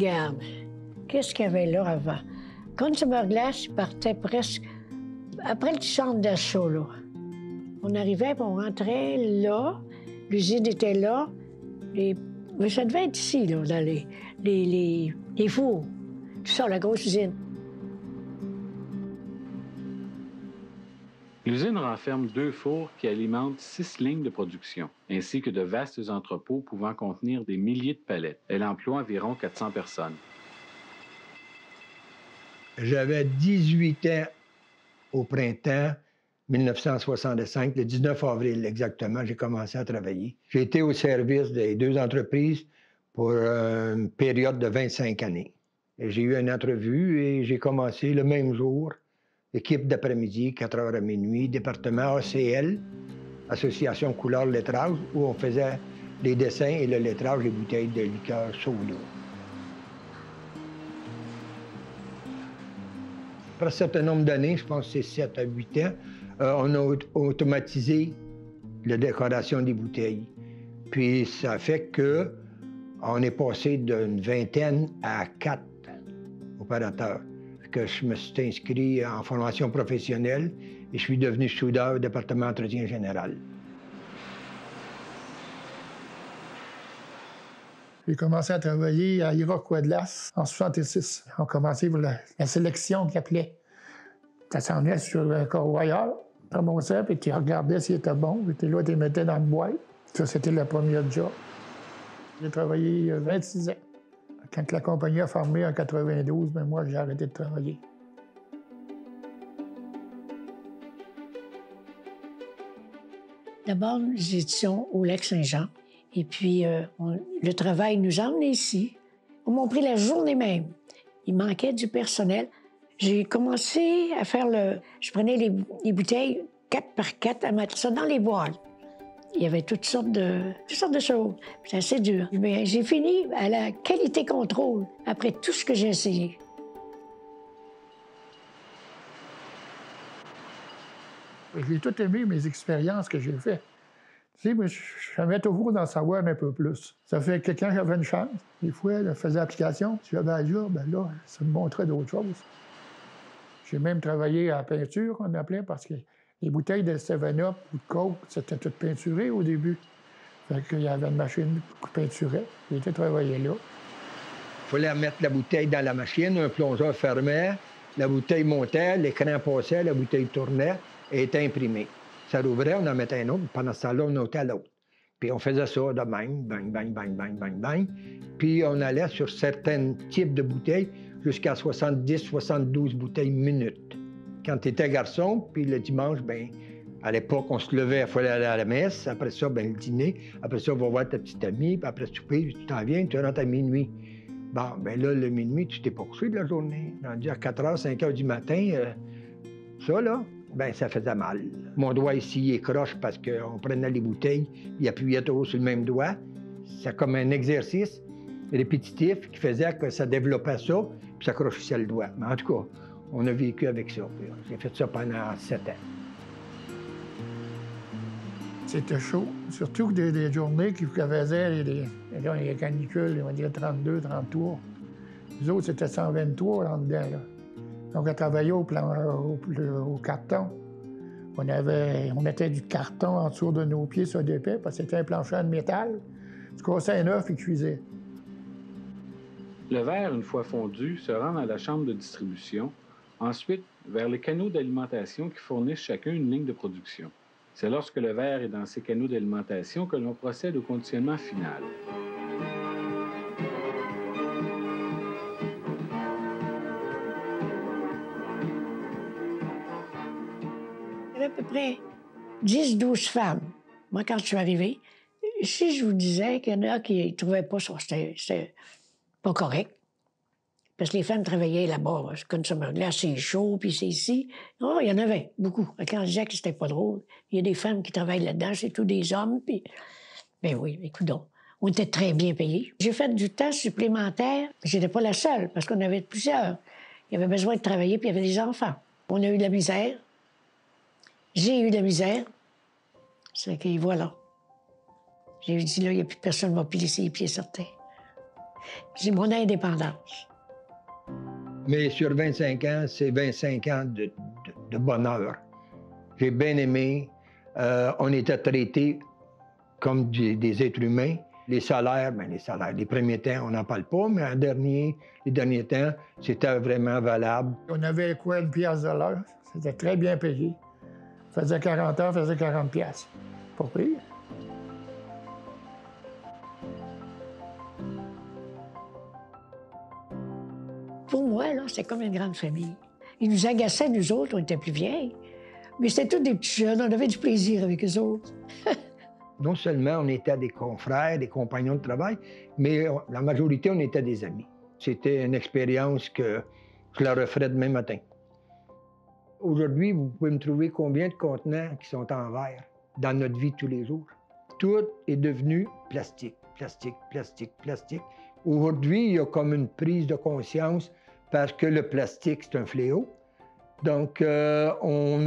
Regarde, qu'est-ce qu'il y avait là avant? Consumer Glass partait presque après le centre d'assaut, là. On arrivait, puis on rentrait là, l'usine était là, mais ça devait être ici, là, dans les fours, tout ça, la grosse usine. L'usine renferme 2 fours qui alimentent 6 lignes de production, ainsi que de vastes entrepôts pouvant contenir des milliers de palettes. Elle emploie environ 400 personnes. J'avais 18 ans au printemps 1965, le 19 avril exactement, j'ai commencé à travailler. J'ai été au service des 2 entreprises pour une période de 25 années. J'ai eu une entrevue et j'ai commencé le même jour. Équipe d'après-midi, 4 heures à minuit, département ACL, Association Couleur Lettrage, où on faisait les dessins et le lettrage des bouteilles de liqueur soda. Après un certain nombre d'années, je pense que c'est 7 à 8 ans, on a automatisé la décoration des bouteilles. Puis ça fait qu'on est passé d'une vingtaine à 4 opérateurs. Que je me suis inscrit en formation professionnelle et je suis devenu soudeur au département d'entretien général. J'ai commencé à travailler à Iroquois de l'As en 1966. On commençait pour la sélection qu'ils appelaient. Tu t'en sur un corroyeur, tu remontais, puis tu regardais s'il était bon, puis là, tu les mettais dans le boîte. Ça, c'était le premier job. J'ai travaillé 26 ans. Quand la compagnie a fermé en 92, ben moi, j'ai arrêté de travailler. D'abord, nous étions au Lac-Saint-Jean. Et puis, le travail nous a emmenés ici. On m'a pris la journée même. Il manquait du personnel. J'ai commencé à faire Je prenais les bouteilles 4 par 4 à mettre ça dans les boîtes. Il y avait toutes sortes de choses. C'était assez dur. Mais j'ai fini à la qualité contrôle après tout ce que j'ai essayé. J'ai tout aimé mes expériences que j'ai faites. Tu sais, moi, j'aimais toujours d'en savoir un peu plus. Ça fait que quand j'avais une chance, des fois, je faisais l'application, si j'avais à jour, ben là, ça me montrait d'autres choses. J'ai même travaillé à la peinture, on appelait, parce que les bouteilles de 7-Up ou de Coke, c'était tout peinturé au début. Fait qu'il y avait une machine qui peinturait. J'ai été travailler là. Il fallait mettre la bouteille dans la machine, un plongeur fermait, la bouteille montait, l'écran passait, la bouteille tournait et était imprimée. Ça rouvrait, on en mettait un autre, pendant ce temps-là, on ôtait l'autre. Puis on faisait ça de même, bang, bang, bang, bang, bang, bang. Puis on allait sur certains types de bouteilles jusqu'à 70-72 bouteilles minute. Quand tu étais garçon, puis le dimanche, bien, à l'époque, on se levait, il fallait aller à la messe. Après ça, bien, le dîner. Après ça, on va voir ta petite amie. Puis après souper, tu t'en viens, tu rentres à minuit. Bon, bien là, le minuit, tu t'es pas couché de la journée. Rendu à 4 h, 5 h du matin, ça, là, bien, ça faisait mal. Mon doigt ici, il est croche parce qu'on prenait les bouteilles, il appuyait toujours sur le même doigt. C'est comme un exercice répétitif qui faisait que ça développait ça, puis ça crochissait le doigt. Mais en tout cas, on a vécu avec ça. J'ai fait ça pendant 7 ans. C'était chaud, surtout des journées qui faisaient les canicules, on va dire 32, 33. Les autres, c'était 123 là dedans. Là. Donc, on travaillait au carton. On mettait du carton en dessous de nos pieds sur des pets, parce que c'était un plancher de métal. Tu cassais un œuf et cuisais. Le verre, une fois fondu, se rend à la chambre de distribution, ensuite vers les canaux d'alimentation qui fournissent chacun une ligne de production. C'est lorsque le verre est dans ces canaux d'alimentation que l'on procède au conditionnement final. Il y avait à peu près 10-12 femmes. Moi, quand je suis arrivée, si je vous disais qu'il y en a qui ne trouvaient pas ça, c'était pas correct. Parce que les femmes travaillaient là-bas. Consumer Glass, c'est chaud, puis c'est ici. Oh, il y en avait beaucoup. Quand je disais que c'était pas drôle, il y a des femmes qui travaillent là-dedans, c'est tous des hommes, puis... Ben oui, écoute donc. On était très bien payés. J'ai fait du temps supplémentaire. J'étais pas la seule, parce qu'on avait plusieurs. Il y avait besoin de travailler, puis il y avait des enfants. On a eu de la misère. J'ai eu de la misère. C'est que voilà. J'ai dit, là, il n'y a plus personne qui va piler ses pieds certains. C'est mon indépendance. Mais sur 25 ans, c'est 25 ans de bonheur. J'ai bien aimé. On était traités comme des êtres humains. Les salaires, les premiers temps, on n'en parle pas, mais les derniers temps, c'était vraiment valable. On avait quoi, 1 piastre de l'heure? C'était très bien payé. On faisait 40 heures, on faisait 40 piastres. Pas pire. Pour moi, là, c'était comme une grande famille. Ils nous agaçaient, nous autres, on était plus vieilles. Mais c'était tous des petits jeunes, on avait du plaisir avec eux autres. Non seulement on était des confrères, des compagnons de travail, mais la majorité, on était des amis. C'était une expérience que je la referais demain matin. Aujourd'hui, vous pouvez me trouver combien de contenants qui sont en verre dans notre vie de tous les jours. Tout est devenu plastique, plastique, plastique, plastique. Aujourd'hui, il y a comme une prise de conscience parce que le plastique, c'est un fléau. Donc, on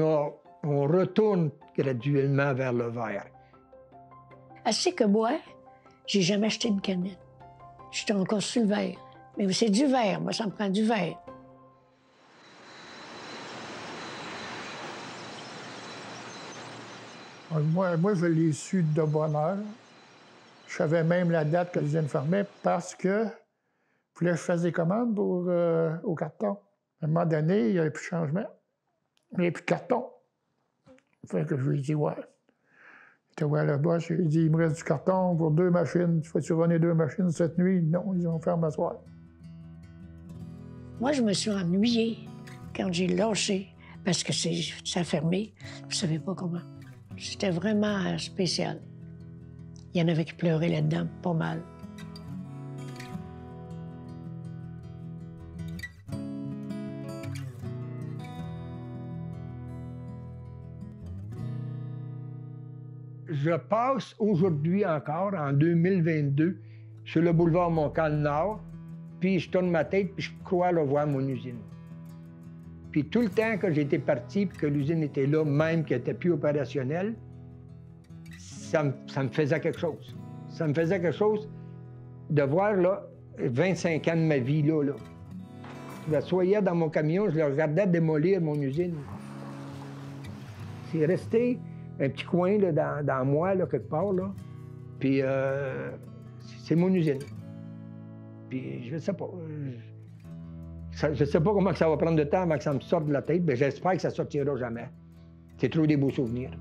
retourne graduellement vers le verre. Assez que moi, j'ai jamais acheté une canette. J'étais encore sur le verre. Mais c'est du verre, moi, ça me prend du verre. Moi, je l'ai su de bonne heure. Je savais même la date que l'usine fermait parce que il fallait que je fasse des commandes pour, au carton. À un moment donné, il n'y avait plus de changement. Il n'y avait plus de carton. Fait que je lui ai dit, ouais. J'étais voir le boss, je lui ai dit, il me reste du carton pour 2 machines. Tu vas-tu runner 2 machines cette nuit? Non, ils vont fermer à soir. Moi, je me suis ennuyée quand j'ai lâché parce que ça a fermé. Je ne savais pas comment. C'était vraiment spécial. Il y en avait qui pleuraient là-dedans, pas mal. Je passe aujourd'hui encore, en 2022, sur le boulevard Montcalm-Nord, puis je tourne ma tête, puis je crois là, voir mon usine. Puis tout le temps que j'étais parti, puis que l'usine était là, même qu'elle n'était plus opérationnelle, ça me faisait quelque chose. Ça me faisait quelque chose de voir, là, 25 ans de ma vie, là. Je m'assoyais dans mon camion, je le regardais démolir mon usine. C'est resté un petit coin là, dans moi, là, quelque part, là. Puis c'est mon usine. Puis je sais pas. Je sais pas comment que ça va prendre de temps avant que ça me sorte de la tête, mais j'espère que ça sortira jamais. C'est trop des beaux souvenirs.